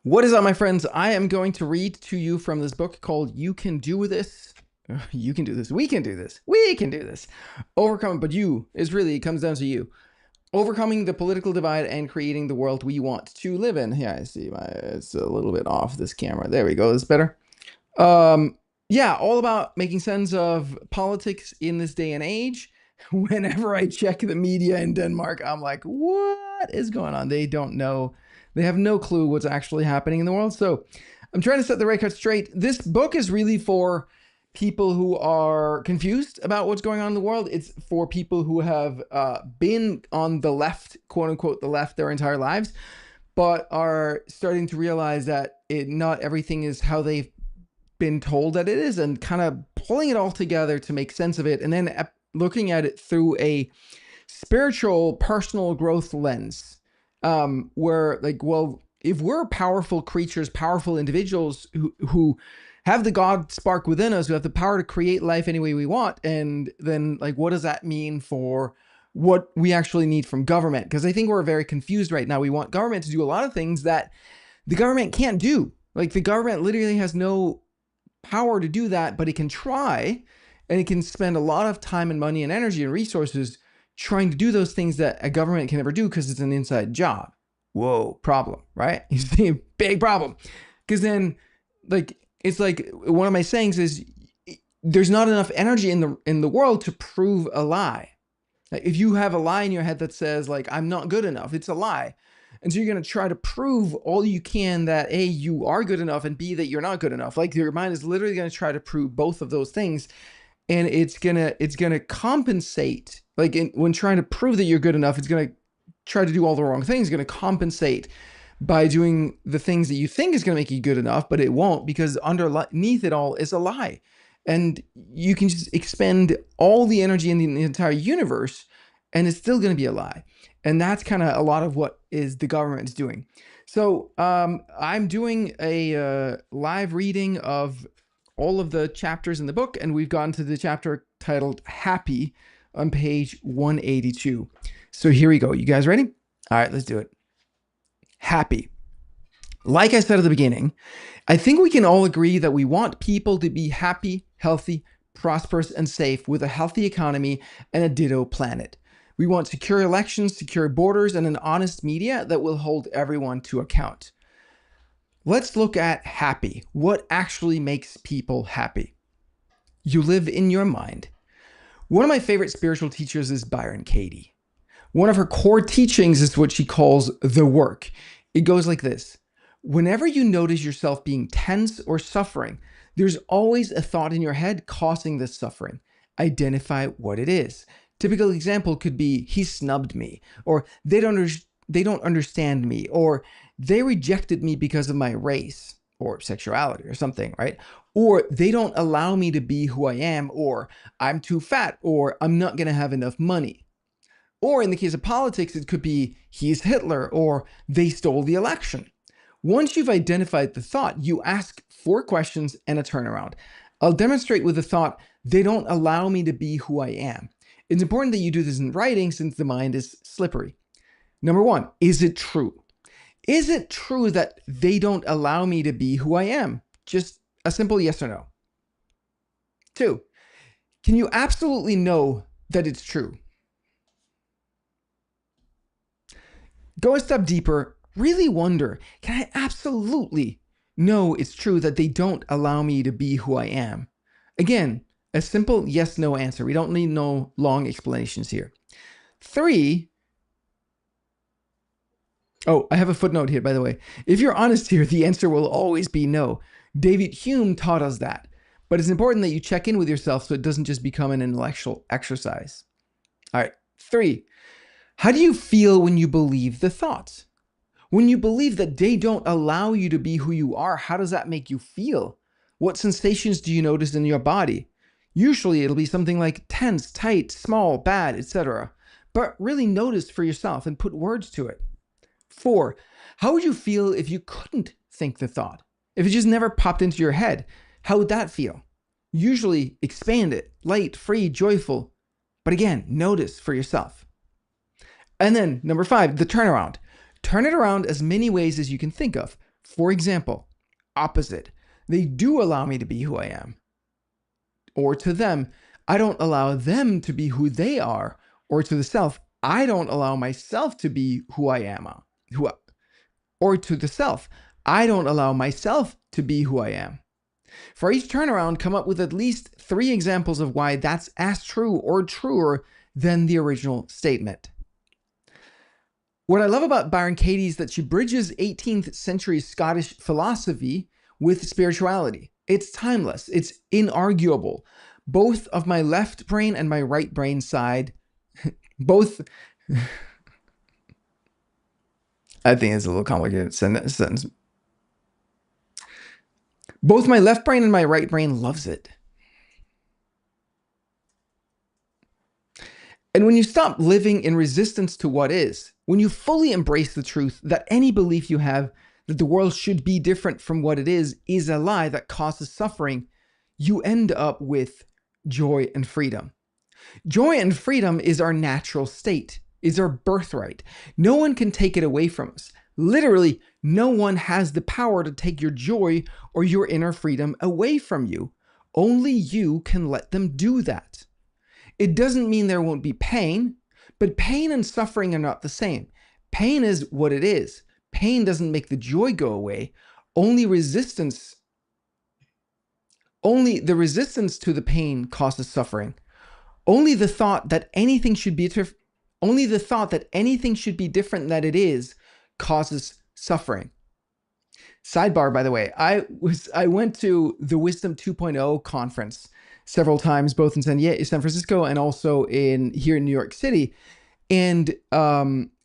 What is up, my friends? I am going to read to you from this book called You Can Do This. You can do this. We can do this. We can do this. Overcome, but you is really, it comes down to you. Overcoming the political divide and creating the world we want to live in. Yeah, I see. It's a little bit off this camera. There we go. That's better. Yeah, all about making sense of politics in this day and age. Whenever I check the media in Denmark, I'm like, what is going on? They don't know. They have no clue what's actually happening in the world. So I'm trying to set the record straight. This book is really for people who are confused about what's going on in the world. It's for people who have been on the left, quote unquote, the left their entire lives, but are starting to realize that not everything is how they've been told that it is, and kind of pulling it all together to make sense of it, and then looking at it through a spiritual, personal growth lens, where, like, well, if we're powerful creatures, powerful individuals who have the God spark within us, who have the power to create life any way we want, and then, like, what does that mean for what we actually need from government? Because I think we're very confused right now. We want government to do a lot of things that the government can't do. Like, the government literally has no power to do that, but it can try, and it can spend a lot of time and money and energy and resources trying to do those things that a government can never do because it's an inside job. Whoa, problem, right? You see, big problem. Because then, like, it's like one of my sayings is, there's not enough energy in the world to prove a lie. Like, if you have a lie in your head that says, like, I'm not good enough, it's a lie. And so you're going to try to prove all you can that A, you are good enough, and B, that you're not good enough. Like, your mind is literally going to try to prove both of those things. And it's gonna compensate. Like, when trying to prove that you're good enough, it's gonna try to do all the wrong things. It's gonna compensate by doing the things that you think is gonna make you good enough, but it won't, because underneath it all is a lie. And you can just expend all the energy in the entire universe, and it's still gonna be a lie. And that's kind of a lot of what the government is doing. So I'm doing a live reading of all of the chapters in the book, and we've gotten to the chapter titled Happy on page 182. So here we go. You guys ready? All right, let's do it. Happy. Like I said at the beginning, I think we can all agree that we want people to be happy, healthy, prosperous, and safe, with a healthy economy and a ditto planet. We want secure elections, secure borders, and an honest media that will hold everyone to account. Let's look at happy. What actually makes people happy? You live in your mind. One of my favorite spiritual teachers is Byron Katie. One of her core teachings is what she calls the work. It goes like this. Whenever you notice yourself being tense or suffering, there's always a thought in your head causing this suffering. Identify what it is. Typical example could be, he snubbed me, or they don't understand me, or they rejected me because of my race or sexuality or something, right? Or they don't allow me to be who I am, or I'm too fat, or I'm not going to have enough money. Or in the case of politics, it could be, he's Hitler, or they stole the election. Once you've identified the thought, you ask 4 questions and a turnaround. I'll demonstrate with the thought, they don't allow me to be who I am. It's important that you do this in writing, since the mind is slippery. Number 1, is it true? Is it true that they don't allow me to be who I am? Just a simple yes or no. 2, can you absolutely know that it's true? Go a step deeper, really wonder, can I absolutely know it's true that they don't allow me to be who I am? Again, a simple yes-no answer. We don't need no long explanations here. 3, oh, I have a footnote here, by the way. If you're honest here, the answer will always be no. David Hume taught us that. But it's important that you check in with yourself so it doesn't just become an intellectual exercise. All right, 3. How do you feel when you believe the thoughts? When you believe that they don't allow you to be who you are, how does that make you feel? What sensations do you notice in your body? Usually it'll be something like tense, tight, small, bad, etc. But really notice for yourself and put words to it. 4, how would you feel if you couldn't think the thought? If it just never popped into your head, how would that feel? Usually expand it, light, free, joyful. But again, notice for yourself. And then number 5, the turnaround. Turn it around as many ways as you can think of. For example, opposite, they do allow me to be who I am. Or to them, I don't allow them to be who they are. Or to the self, I don't allow myself to be who I am. Or to the self, I don't allow myself to be who I am. For each turnaround, come up with at least 3 examples of why that's as true or truer than the original statement. What I love about Byron Katie is that she bridges 18th century Scottish philosophy with spirituality. It's timeless. It's inarguable. Both of my left brain and my right brain side, both... I think it's a little complicated sentence. Both my left brain and my right brain loves it. And when you stop living in resistance to what is, when you fully embrace the truth that any belief you have that the world should be different from what it is a lie that causes suffering, you end up with joy and freedom. Joy and freedom is our natural state, is our birthright. No one can take it away from us. Literally, no one has the power to take your joy or your inner freedom away from you. Only you can let them do that. It doesn't mean there won't be pain, but pain and suffering are not the same. Pain is what it is. Pain doesn't make the joy go away. Only the resistance to the pain causes suffering. Only the thought that anything should be different than it is causes suffering. Sidebar, by the way, I went to the Wisdom 2.0 conference several times, both in San Francisco and also here in New York City. And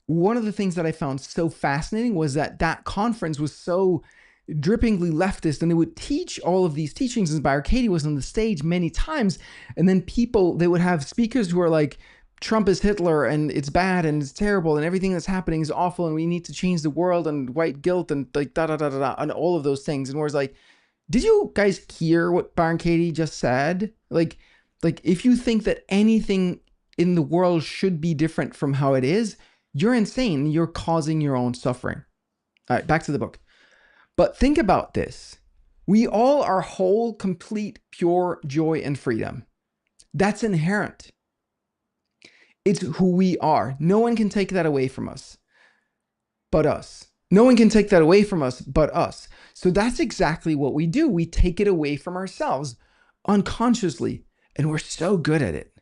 one of the things that I found so fascinating was that conference was so drippingly leftist, and they would teach all of these teachings, and Byron Katie was on the stage many times, and then they would have speakers who are like, Trump is Hitler, and it's bad, and it's terrible, and everything that's happening is awful, and we need to change the world, and white guilt, and like da-da-da-da-da, and all of those things. And whereas like, did you guys hear what Byron Katie just said? Like if you think that anything in the world should be different from how it is, you're insane. You're causing your own suffering. All right, back to the book. But think about this. We all are whole, complete, pure joy and freedom. That's inherent. It's who we are. No one can take that away from us but us. No one can take that away from us but us. So that's exactly what we do. We take it away from ourselves unconsciously, and we're so good at it.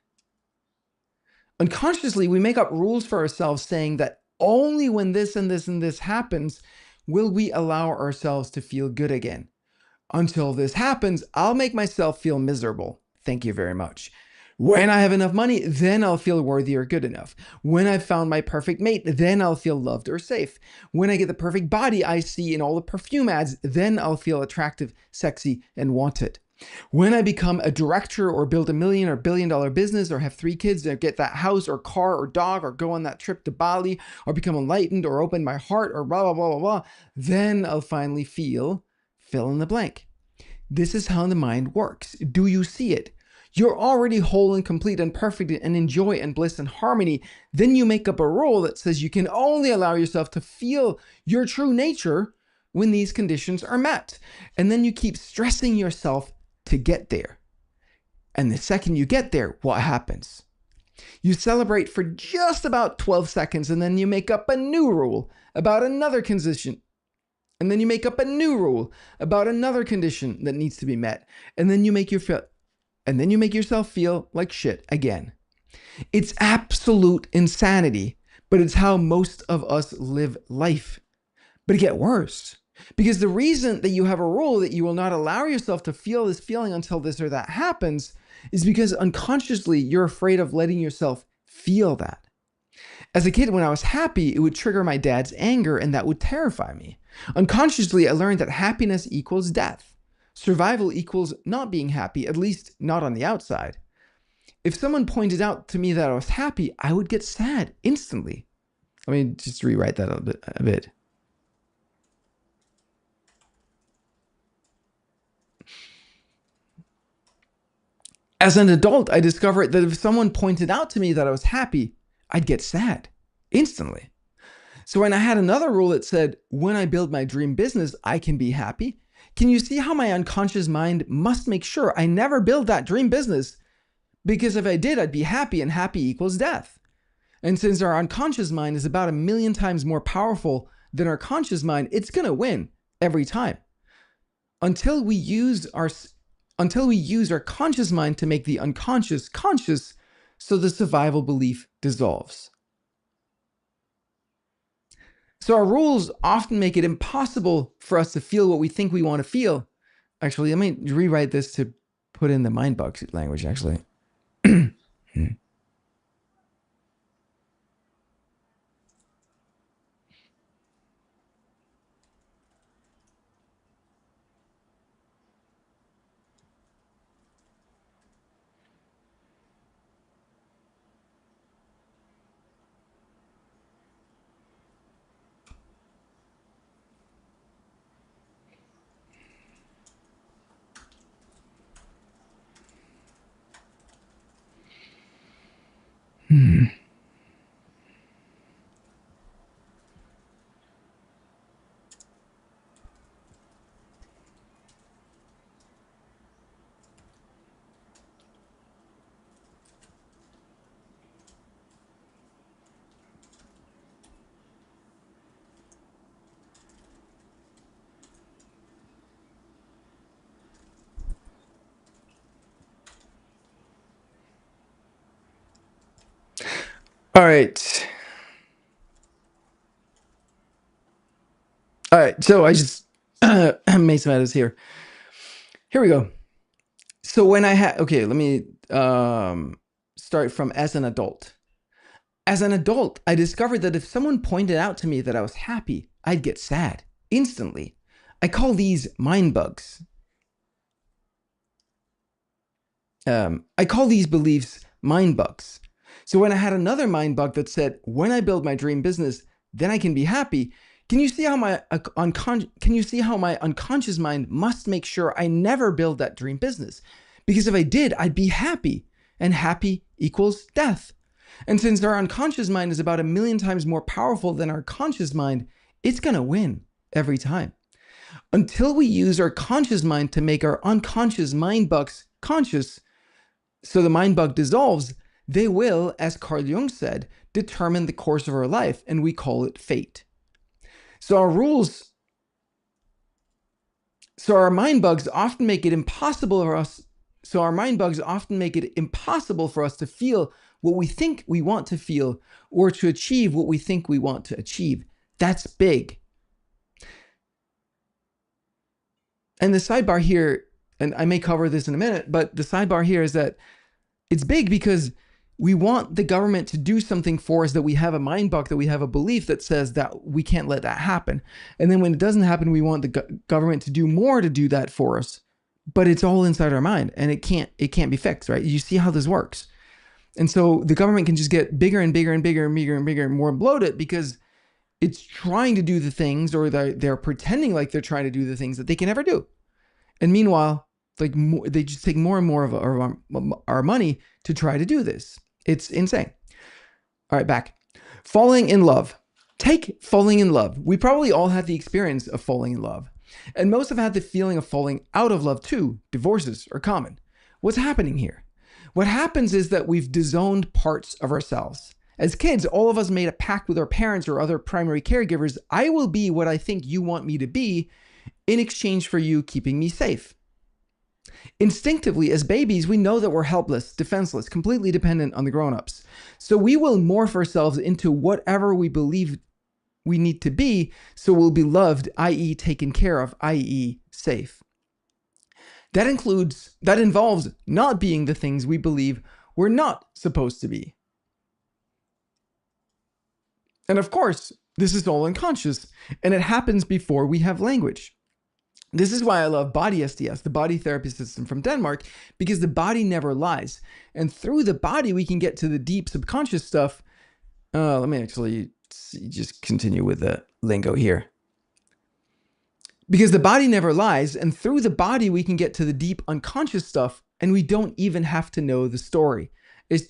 Unconsciously, we make up rules for ourselves saying that only when this and this and this happens will we allow ourselves to feel good again. Until this happens, I'll make myself feel miserable. Thank you very much. When I have enough money, then I'll feel worthy or good enough. When I've found my perfect mate, then I'll feel loved or safe. When I get the perfect body I see in all the perfume ads, then I'll feel attractive, sexy, and wanted. When I become a director or build $1 million or $1 billion business or have 3 kids or get that house or car or dog or go on that trip to Bali or become enlightened or open my heart or blah, blah, blah, blah, blah, then I'll finally fill in the blank. This is how the mind works. Do you see it? You're already whole and complete and perfect and in joy and bliss and harmony. Then you make up a rule that says you can only allow yourself to feel your true nature when these conditions are met. And then you keep stressing yourself to get there. And the second you get there, what happens? You celebrate for just about 12 seconds, and then you make up a new rule about another condition. And then you make up a new rule about another condition that needs to be met. And then you make yourself feel like shit again. It's absolute insanity, but it's how most of us live life. But it gets worse. Because the reason that you have a rule that you will not allow yourself to feel this feeling until this or that happens is because unconsciously you're afraid of letting yourself feel that. As a kid, when I was happy, it would trigger my dad's anger, and that would terrify me. Unconsciously, I learned that happiness equals death. Survival equals not being happy, at least not on the outside. If someone pointed out to me that I was happy, I would get sad instantly. Let me just rewrite that a bit. As an adult, I discovered that if someone pointed out to me that I was happy, I'd get sad instantly. So when I had another rule that said, when I build my dream business, I can be happy. Can you see how my unconscious mind must make sure I never build that dream business? Because if I did, I'd be happy, and happy equals death. And since our unconscious mind is about 1,000,000 times more powerful than our conscious mind, it's going to win every time. Until we use our conscious mind to make the unconscious conscious, so the survival belief dissolves. So our rules often make it impossible for us to feel what we think we want to feel. Actually, let me rewrite this to put in the mind box language, actually. All right. All right. So I just made some edits here. Here we go. So when I had, okay, let me start from as an adult. As an adult, I discovered that if someone pointed out to me that I was happy, I'd get sad instantly. I call these mind bugs. I call these beliefs mind bugs. So when I had another mind bug that said, when I build my dream business, then I can be happy. Can you see how my unconscious mind must make sure I never build that dream business? Because if I did, I'd be happy, and happy equals death. And since our unconscious mind is about 1,000,000 times more powerful than our conscious mind, it's going to win every time. Until we use our conscious mind to make our unconscious mind bugs conscious, so the mind bug dissolves, they will, as Carl Jung said, determine the course of our life, and we call it fate. So our mind bugs often make it impossible for us. So our mind bugs often make it impossible for us to feel what we think we want to feel, or to achieve what we think we want to achieve. That's big. And the sidebar here, and I may cover this in a minute, but the sidebar here is that it's big because we want the government to do something for us, that we have a mind bug, that we have a belief that says that we can't let that happen. And then when it doesn't happen, we want the government to do more to do that for us. But it's all inside our mind, and it can't be fixed, right? You see how this works. And so the government can just get bigger and bigger and bigger and bigger and bigger and more bloated because it's trying to do the things, or they're pretending like they're trying to do the things that they can never do. And meanwhile, like they just take more and more of our money to try to do this. It's insane. All right, back. Falling in love. Take falling in love. We probably all had the experience of falling in love. And most have had the feeling of falling out of love too. Divorces are common. What's happening here? What happens is that we've disowned parts of ourselves. As kids, all of us made a pact with our parents or other primary caregivers. I will be what I think you want me to be in exchange for you keeping me safe. Instinctively, as babies, we know that we're helpless, defenseless, completely dependent on the grown-ups. So we will morph ourselves into whatever we believe we need to be, so we'll be loved, i.e. taken care of, i.e. safe. That involves not being the things we believe we're not supposed to be. And of course, this is all unconscious, and it happens before we have language. This is why I love body SDS, the body therapy system from Denmark, because the body never lies. And through the body, we can get to the deep subconscious stuff. Let me actually just continue with the lingo here. Because the body never lies, and through the body, we can get to the deep unconscious stuff, and we don't even have to know the story. It's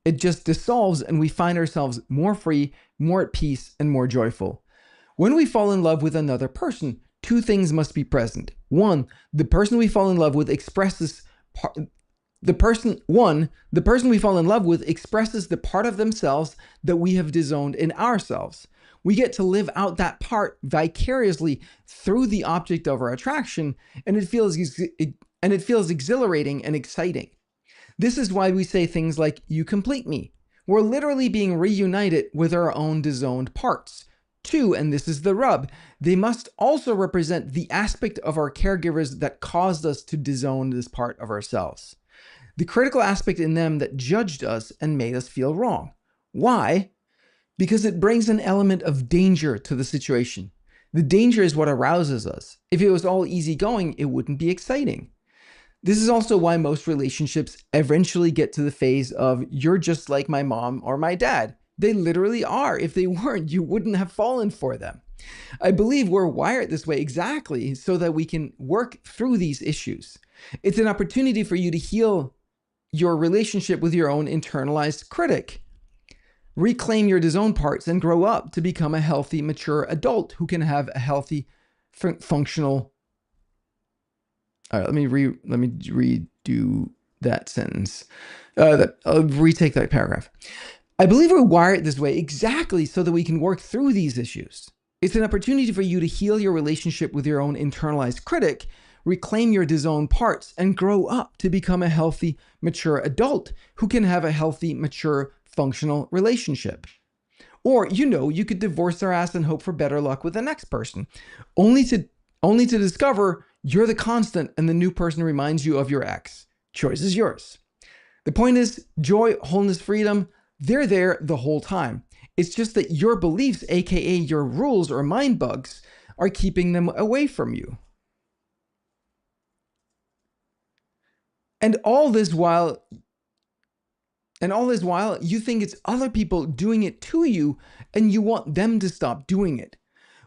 It just dissolves and we find ourselves more free, more at peace, and more joyful. When we fall in love with another person, two things must be present. One, the person we fall in love with expresses the person we fall in love with expresses the part of themselves that we have disowned in ourselves. We get to live out that part vicariously through the object of our attraction, and it feels exhilarating and exciting. This is why we say things like, "You complete me." We're literally being reunited with our own disowned parts. Two, and this is the rub, they must also represent the aspect of our caregivers that caused us to disown this part of ourselves. The critical aspect in them that judged us and made us feel wrong. Why? Because it brings an element of danger to the situation. The danger is what arouses us. If it was all easygoing, it wouldn't be exciting. This is also why most relationships eventually get to the phase of, "You're just like my mom or my dad." They literally are. If they weren't, you wouldn't have fallen for them. I believe we're wired this way exactly so that we can work through these issues. It's an opportunity for you to heal your relationship with your own internalized critic. Reclaim your disowned parts and grow up to become a healthy, mature adult who can have a healthy, functional. All right, let me redo that sentence. I'll retake that paragraph. I believe we're wired this way exactly so that we can work through these issues. It's an opportunity for you to heal your relationship with your own internalized critic, reclaim your disowned parts, and grow up to become a healthy, mature adult who can have a healthy, mature, functional relationship. Or, you could divorce their ass and hope for better luck with the next person, only to discover you're the constant and the new person reminds you of your ex. Choice is yours. The point is, joy, wholeness, freedom, they're there the whole time. It's just that your beliefs, aka your rules or mind bugs, are keeping them away from you. And all this while you think it's other people doing it to you and you want them to stop doing it.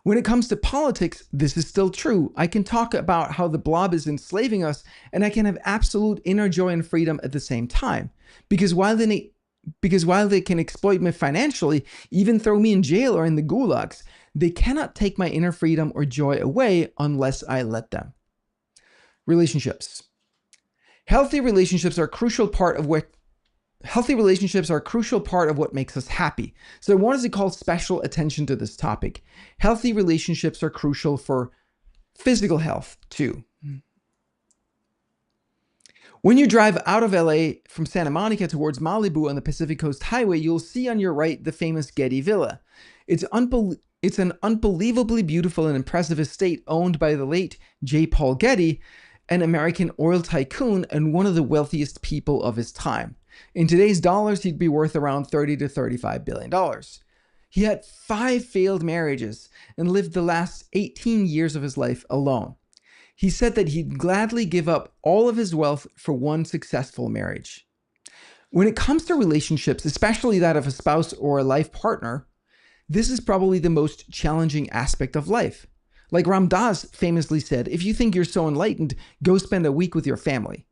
When it comes to politics, this is still true. I can talk about how the blob is enslaving us, and I can have absolute inner joy and freedom at the same time. Because while they can exploit me financially, even throw me in jail or in the gulags, they cannot take my inner freedom or joy away unless I let them. Relationships. Healthy relationships are a crucial part of what makes us happy. So I wanted to call special attention to this topic. Healthy relationships are crucial for physical health too. When you drive out of LA from Santa Monica towards Malibu on the Pacific Coast Highway, you'll see on your right the famous Getty Villa. It's an unbelievably beautiful and impressive estate owned by the late J. Paul Getty, an American oil tycoon and one of the wealthiest people of his time. In today's dollars, he'd be worth around $30 to $35 billion. He had 5 failed marriages and lived the last 18 years of his life alone. He said that he'd gladly give up all of his wealth for one successful marriage. When it comes to relationships, especially that of a spouse or a life partner, this is probably the most challenging aspect of life. Like Ram Dass famously said, if you think you're so enlightened, go spend a week with your family.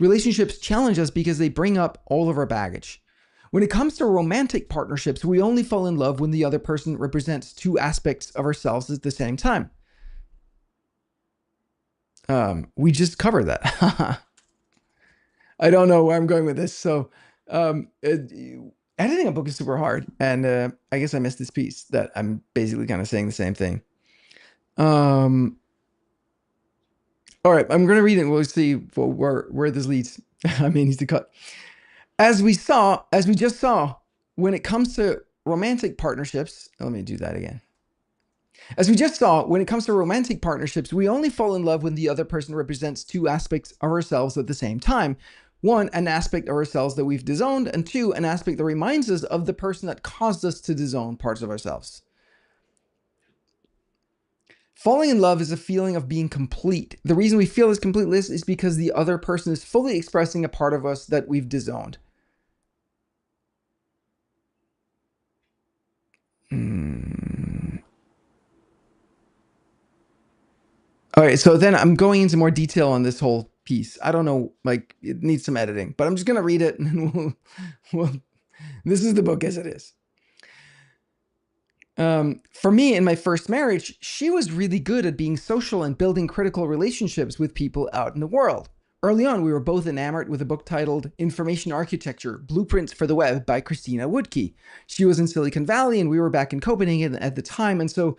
Relationships challenge us because they bring up all of our baggage. When it comes to romantic partnerships, we only fall in love when the other person represents 2 aspects of ourselves at the same time. We just covered that. I don't know where I'm going with this. So editing a book is super hard. And I guess I missed this piece that I'm basically kind of saying the same thing. All right, I'm going to read it and we'll see where this leads. I may need to cut. As we just saw, when it comes to romantic partnerships, let me do that again. As we just saw, when it comes to romantic partnerships, we only fall in love when the other person represents 2 aspects of ourselves at the same time. 1, an aspect of ourselves that we've disowned, and 2, an aspect that reminds us of the person that caused us to disown parts of ourselves. Falling in love is a feeling of being complete. The reason we feel this completeness is because the other person is fully expressing a part of us that we've disowned. All right, so then I'm going into more detail on this whole piece. I don't know, like it needs some editing, but I'm just gonna read it and then we'll This is the book as it is. For me, in my first marriage, she was really good at being social and building critical relationships with people out in the world. Early on, we were both enamored with a book titled Information Architecture, Blueprints for the Web by Christina Woodkey. She was in Silicon Valley and we were back in Copenhagen at the time. And so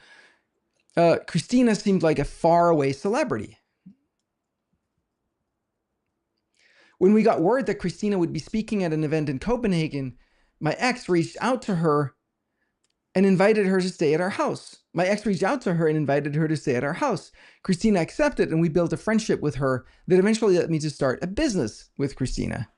Christina seemed like a faraway celebrity. When we got word that Christina would be speaking at an event in Copenhagen, my ex reached out to her and invited her to stay at our house. My ex reached out to her and invited her to stay at our house. Christina accepted, and we built a friendship with her that eventually led me to start a business with Christina.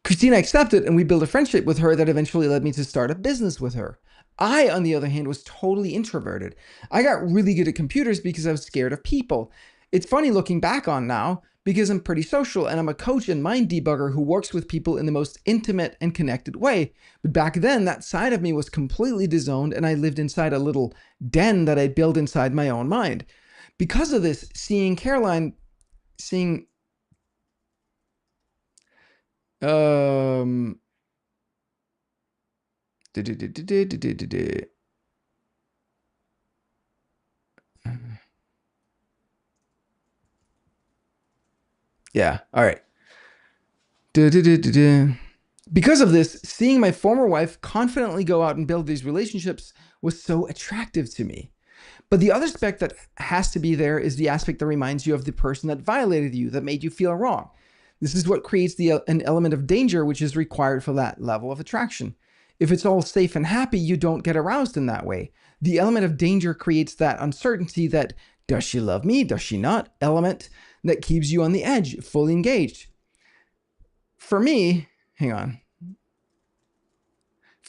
Christina accepted, and we built a friendship with her that eventually led me to start a business with her. I, on the other hand, was totally introverted. I got really good at computers because I was scared of people. It's funny looking back on now because I'm pretty social and I'm a coach and mind debugger who works with people in the most intimate and connected way. But back then, that side of me was completely disowned and I lived inside a little den that I built inside my own mind. Because of this, seeing Caroline, yeah, all right. Because of this, seeing my former wife confidently go out and build these relationships was so attractive to me. But the other aspect that has to be there is the aspect that reminds you of the person that violated you, that made you feel wrong. This is what creates an element of danger which is required for that level of attraction. If it's all safe and happy, you don't get aroused in that way. The element of danger creates that uncertainty that, does she love me, does she not, element that keeps you on the edge, fully engaged. For me,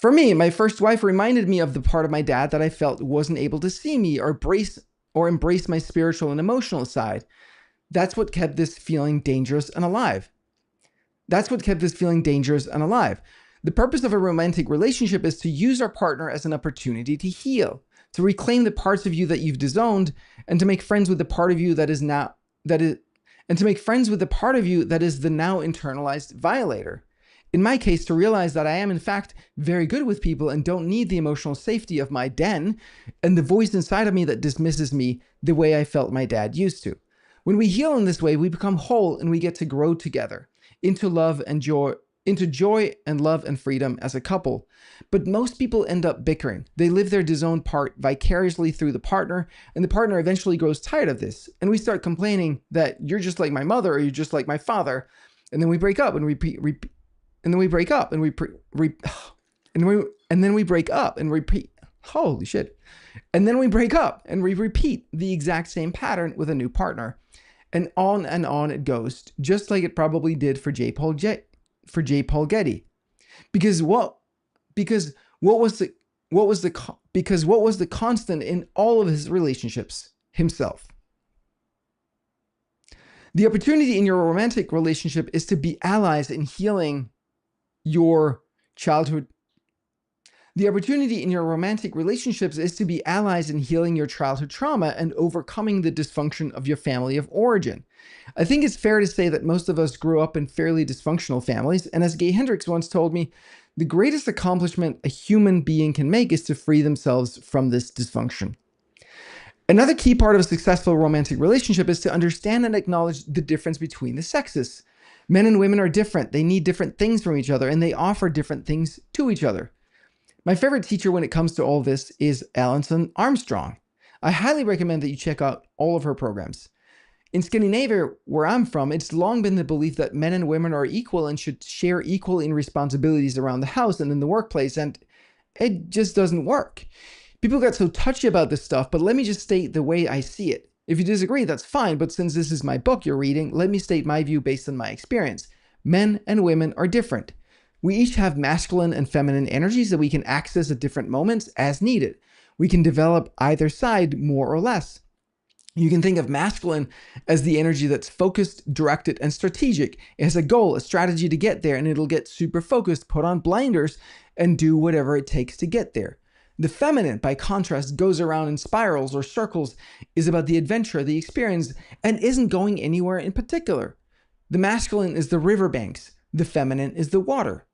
my first wife reminded me of the part of my dad that I felt wasn't able to see me or embrace my spiritual and emotional side. That's what kept this feeling dangerous and alive. The purpose of a romantic relationship is to use our partner as an opportunity to heal, to reclaim the parts of you that you've disowned, and to make friends with the part of you that is the now internalized violator. In my case, to realize that I am in fact very good with people and don't need the emotional safety of my den and the voice inside of me that dismisses me the way I felt my dad used to. When we heal in this way, we become whole and we get to grow together into joy and love and freedom as a couple. But most people end up bickering. They live their disowned part vicariously through the partner, and the partner eventually grows tired of this. And we start complaining that you're just like my mother or you're just like my father. And then we break up and repeat. Holy shit. And then we break up and we repeat the exact same pattern with a new partner. And on it goes, just like it probably did for J. Paul Getty. Because what was the constant in all of his relationships? Himself. The opportunity in your romantic relationship is to be allies in healing your childhood. The opportunity in your romantic relationships is to be allies in healing your childhood trauma and overcoming the dysfunction of your family of origin. I think it's fair to say that most of us grew up in fairly dysfunctional families, and as Gay Hendricks once told me, the greatest accomplishment a human being can make is to free themselves from this dysfunction. Another key part of a successful romantic relationship is to understand and acknowledge the difference between the sexes. Men and women are different. They need different things from each other, and they offer different things to each other. My favorite teacher when it comes to all this is Alison Armstrong. I highly recommend that you check out all of her programs. In Scandinavia, where I'm from, it's long been the belief that men and women are equal and should share equally in responsibilities around the house and in the workplace, and it just doesn't work. People get so touchy about this stuff, but let me just state the way I see it. If you disagree, that's fine, but since this is my book you're reading, let me state my view based on my experience. Men and women are different. We each have masculine and feminine energies that we can access at different moments as needed. We can develop either side more or less. You can think of masculine as the energy that's focused, directed, and strategic. It has a goal, a strategy to get there, and it'll get super focused, put on blinders, and do whatever it takes to get there. The feminine, by contrast, goes around in spirals or circles, is about the adventure, the experience, and isn't going anywhere in particular. The masculine is the riverbanks. The feminine is the water.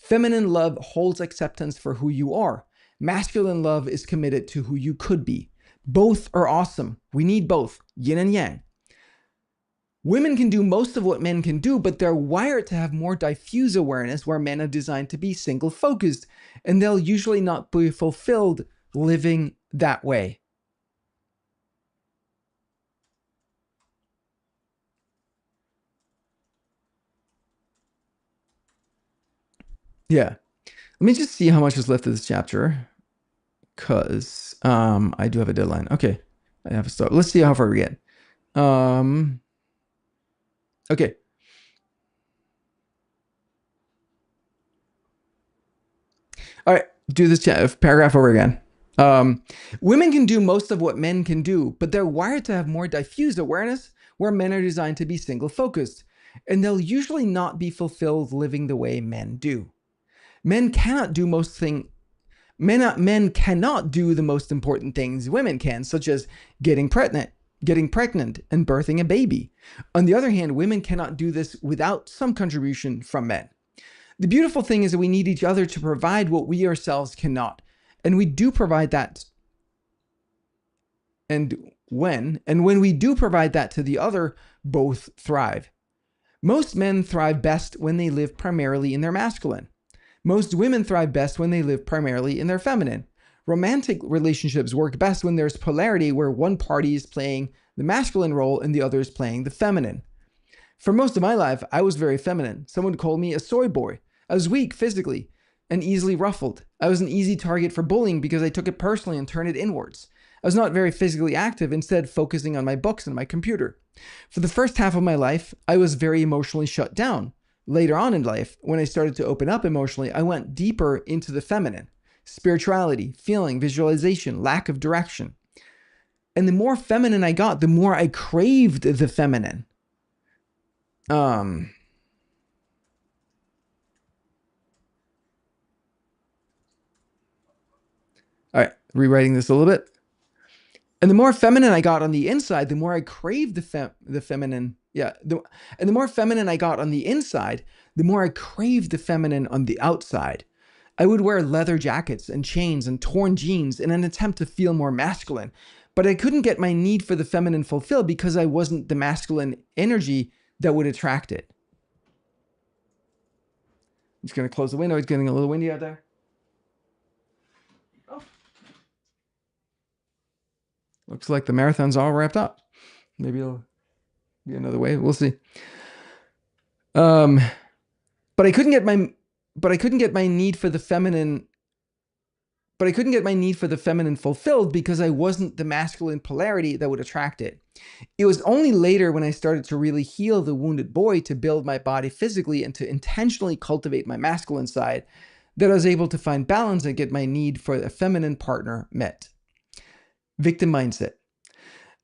Feminine love holds acceptance for who you are. Masculine love is committed to who you could be. Both are awesome. We need both, yin and yang. Women can do most of what men can do, but they're wired to have more diffuse awareness where men are designed to be single-focused, and they'll usually not be fulfilled living that way. Yeah. Let me just see how much is left of this chapter, because I do have a deadline. Okay. I have to start. Let's see how far we get. Okay. All right. Do this paragraph over again. Women can do most of what men can do, but they're wired to have more diffuse awareness where men are designed to be single-focused, and they'll usually not be fulfilled living the way men do. Men cannot do most things. Men cannot do the most important things women can, such as getting pregnant, and birthing a baby. On the other hand, women cannot do this without some contribution from men. The beautiful thing is that we need each other to provide what we ourselves cannot. And we do provide that. And when we do provide that to the other, both thrive. Most men thrive best when they live primarily in their masculine. Most women thrive best when they live primarily in their feminine. Romantic relationships work best when there's polarity where one party is playing the masculine role and the other is playing the feminine. For most of my life, I was very feminine. Someone called me a soy boy. I was weak physically and easily ruffled. I was an easy target for bullying because I took it personally and turned it inwards. I was not very physically active, instead focusing on my books and my computer. For the first half of my life, I was very emotionally shut down. Later on in life, when I started to open up emotionally, I went deeper into the feminine. Spirituality, feeling, visualization, lack of direction. And the more feminine I got, the more I craved the feminine. All right, rewriting this a little bit. And the more feminine I got on the inside, the more I craved the feminine. Yeah, and the more feminine I got on the inside, the more I craved the feminine on the outside. I would wear leather jackets and chains and torn jeans in an attempt to feel more masculine, but I couldn't get my need for the feminine fulfilled because I wasn't the masculine energy that would attract it. I'm just going to close the window. It's getting a little windy out there. Oh. Looks like the marathon's all wrapped up. Maybe it'll be another way. We'll see. But I couldn't get my need for the feminine. But I couldn't get my need for the feminine fulfilled because I wasn't the masculine polarity that would attract it. It was only later when I started to really heal the wounded boy to build my body physically and to intentionally cultivate my masculine side that I was able to find balance and get my need for a feminine partner met. Victim mindset.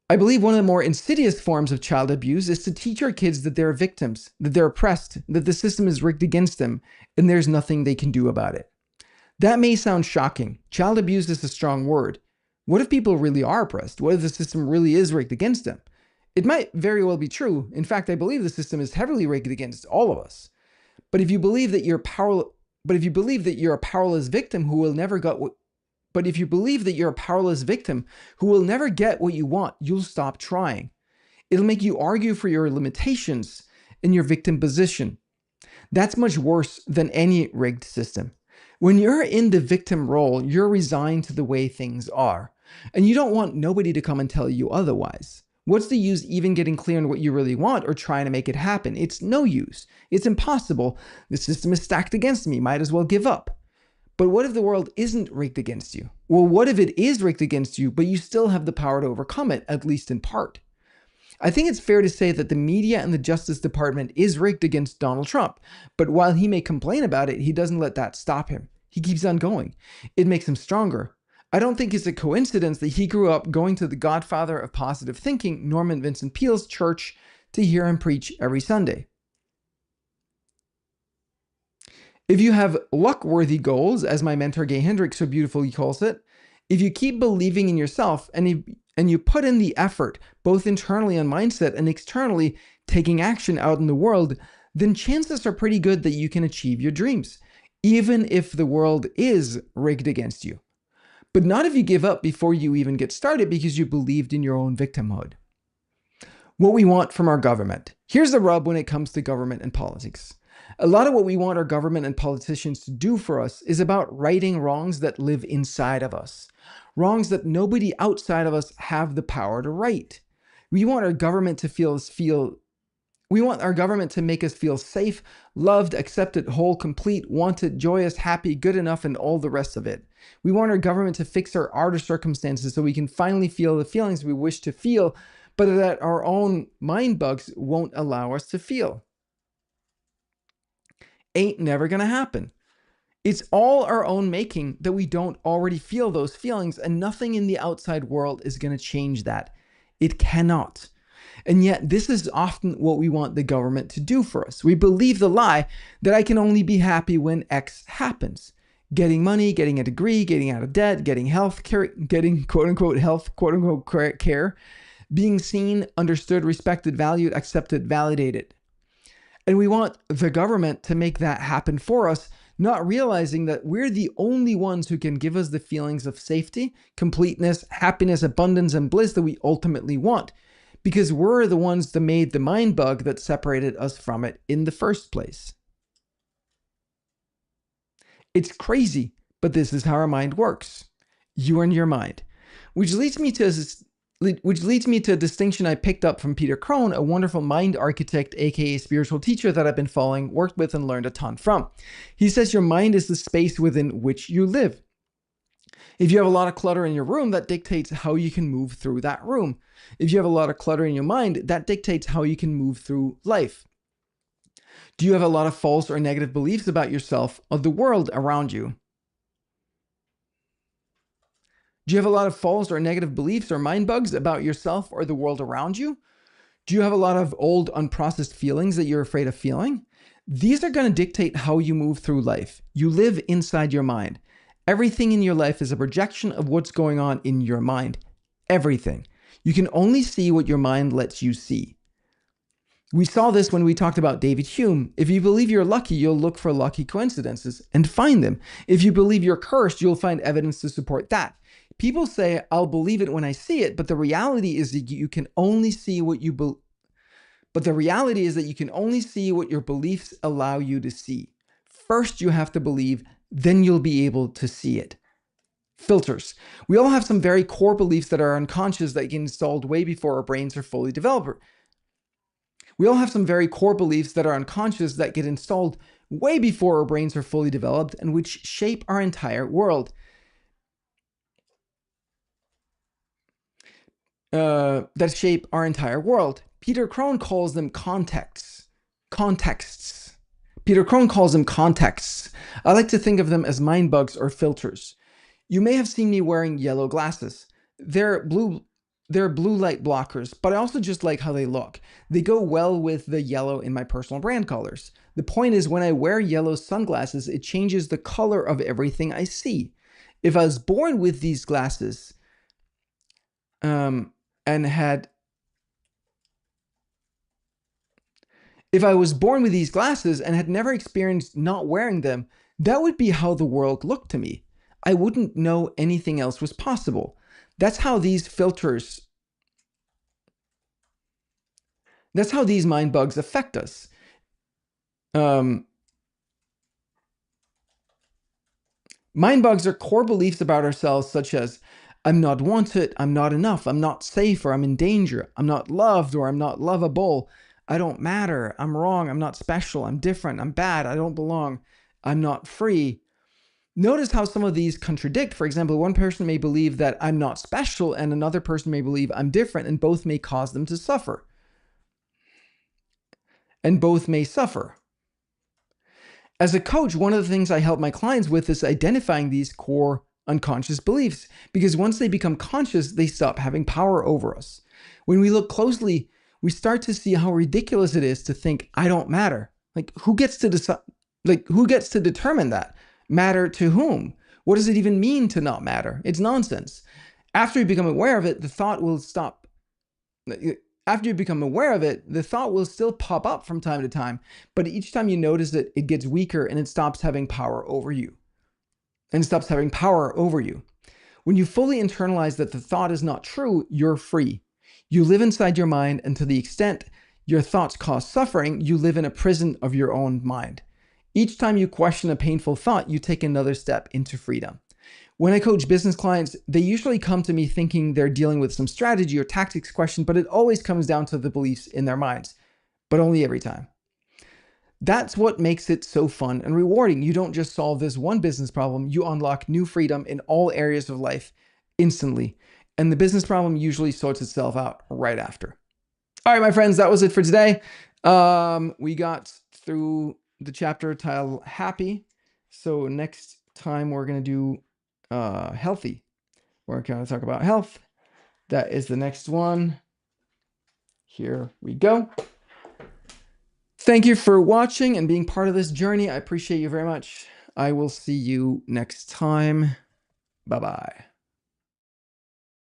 I believe one of the more insidious forms of child abuse is to teach our kids that they're victims, that they're oppressed, that the system is rigged against them, and there's nothing they can do about it. That may sound shocking. Child abuse is a strong word. What if people really are oppressed? What if the system really is rigged against them? It might very well be true. In fact, I believe the system is heavily rigged against all of us. But if you believe that you're a powerless victim who will never get what you want, you'll stop trying. It'll make you argue for your limitations in your victim position. That's much worse than any rigged system. When you're in the victim role, you're resigned to the way things are, and you don't want nobody to come and tell you otherwise. What's the use even getting clear on what you really want or trying to make it happen? It's no use. It's impossible. The system is stacked against me. Might as well give up. But what if the world isn't rigged against you? Well, what if it is rigged against you, but you still have the power to overcome it, at least in part? I think it's fair to say that the media and the Justice Department is rigged against Donald Trump, but while he may complain about it, he doesn't let that stop him. He keeps on going. It makes him stronger. I don't think it's a coincidence that he grew up going to the godfather of positive thinking, Norman Vincent Peale's church, to hear him preach every Sunday. If you have luck-worthy goals, as my mentor Gay Hendricks so beautifully calls it, if you keep believing in yourself and you put in the effort, both internally on mindset and externally taking action out in the world, then chances are pretty good that you can achieve your dreams. even if the world is rigged against you. But not if you give up before you even get started because you believed in your own victimhood. What we want from our government. Here's the rub when it comes to government and politics. A lot of what we want our government and politicians to do for us is about righting wrongs that live inside of us, wrongs that nobody outside of us have the power to right. We want our government to make us feel safe, loved, accepted, whole, complete, wanted, joyous, happy, good enough, and all the rest of it. We want our government to fix our outer circumstances so we can finally feel the feelings we wish to feel, but that our own mind bugs won't allow us to feel. Ain't never gonna happen. It's all our own making that we don't already feel those feelings, and nothing in the outside world is gonna change that. It cannot. And yet, this is often what we want the government to do for us. We believe the lie that I can only be happy when X happens. Getting money, getting a degree, getting out of debt, getting health care, getting quote-unquote health, quote-unquote care, being seen, understood, respected, valued, accepted, validated. And we want the government to make that happen for us, not realizing that we're the only ones who can give us the feelings of safety, completeness, happiness, abundance, and bliss that we ultimately want, because we're the ones that made the mind bug that separated us from it in the first place. It's crazy, but this is how our mind works. You and your mind. Which leads me to a distinction I picked up from Peter Crone, a wonderful mind architect, aka spiritual teacher that I've been following, worked with, and learned a ton from. He says your mind is the space within which you live. If you have a lot of clutter in your room, that dictates how you can move through that room. If you have a lot of clutter in your mind, that dictates how you can move through life. Do you have a lot of false or negative beliefs about yourself or the world around you? Do you have a lot of false or negative beliefs or mind bugs about yourself or the world around you? Do you have a lot of old unprocessed feelings that you're afraid of feeling? These are going to dictate how you move through life. You live inside your mind. Everything in your life is a projection of what's going on in your mind. Everything. You can only see what your mind lets you see. We saw this when we talked about David Hume. If you believe you're lucky, you'll look for lucky coincidences and find them. If you believe you're cursed, you'll find evidence to support that. People say, I'll believe it when I see it, but the reality is that you can only see what you believe. But the reality is that you can only see what your beliefs allow you to see. First, you have to believe, then you'll be able to see it. Filters. We all have some very core beliefs that are unconscious that get installed way before our brains are fully developed. We all have some very core beliefs that are unconscious that get installed way before our brains are fully developed and which shape our entire world. Peter Crone calls them contexts. Peter Crone calls them contexts. I like to think of them as mind bugs or filters. You may have seen me wearing yellow glasses. They're blue light blockers, but I also just like how they look. They go well with the yellow in my personal brand colors. The point is, when I wear yellow sunglasses, it changes the color of everything I see. If I was born with these glasses, if I was born with these glasses and had never experienced not wearing them, that would be how the world looked to me. I wouldn't know anything else was possible. That's how these filters, that's how these mind bugs affect us. Mind bugs are core beliefs about ourselves, such as, I'm not wanted, I'm not enough, I'm not safe, or I'm in danger, I'm not loved, or I'm not lovable, I don't matter, I'm wrong, I'm not special, I'm different, I'm bad, I don't belong, I'm not free. Notice how some of these contradict. For example, one person may believe that I'm not special, and another person may believe I'm different, and both may cause them to suffer. And both may suffer. As a coach, one of the things I help my clients with is identifying these core unconscious beliefs, because once they become conscious, they stop having power over us. When we look closely, we start to see how ridiculous it is to think I don't matter. Like, who gets to decide? Like, who gets to determine that? Matter to whom? What does it even mean to not matter? It's nonsense. After you become aware of it, the thought will stop. After you become aware of it, the thought will still pop up from time to time, but each time you notice it, it gets weaker and it stops having power over you. And stops having power over you. When you fully internalize that the thought is not true, you're free. You live inside your mind, and to the extent your thoughts cause suffering, you live in a prison of your own mind. Each time you question a painful thought, you take another step into freedom. When I coach business clients, they usually come to me thinking they're dealing with some strategy or tactics question, but it always comes down to the beliefs in their minds, but only every time. That's what makes it so fun and rewarding. You don't just solve this one business problem, you unlock new freedom in all areas of life instantly. And the business problem usually sorts itself out right after. All right, my friends, that was it for today. We got through the chapter titled Happy. So next time we're going to do Healthy. We're going to talk about health. That is the next one. Here we go. Thank you for watching and being part of this journey. I appreciate you very much. I will see you next time. Bye-bye.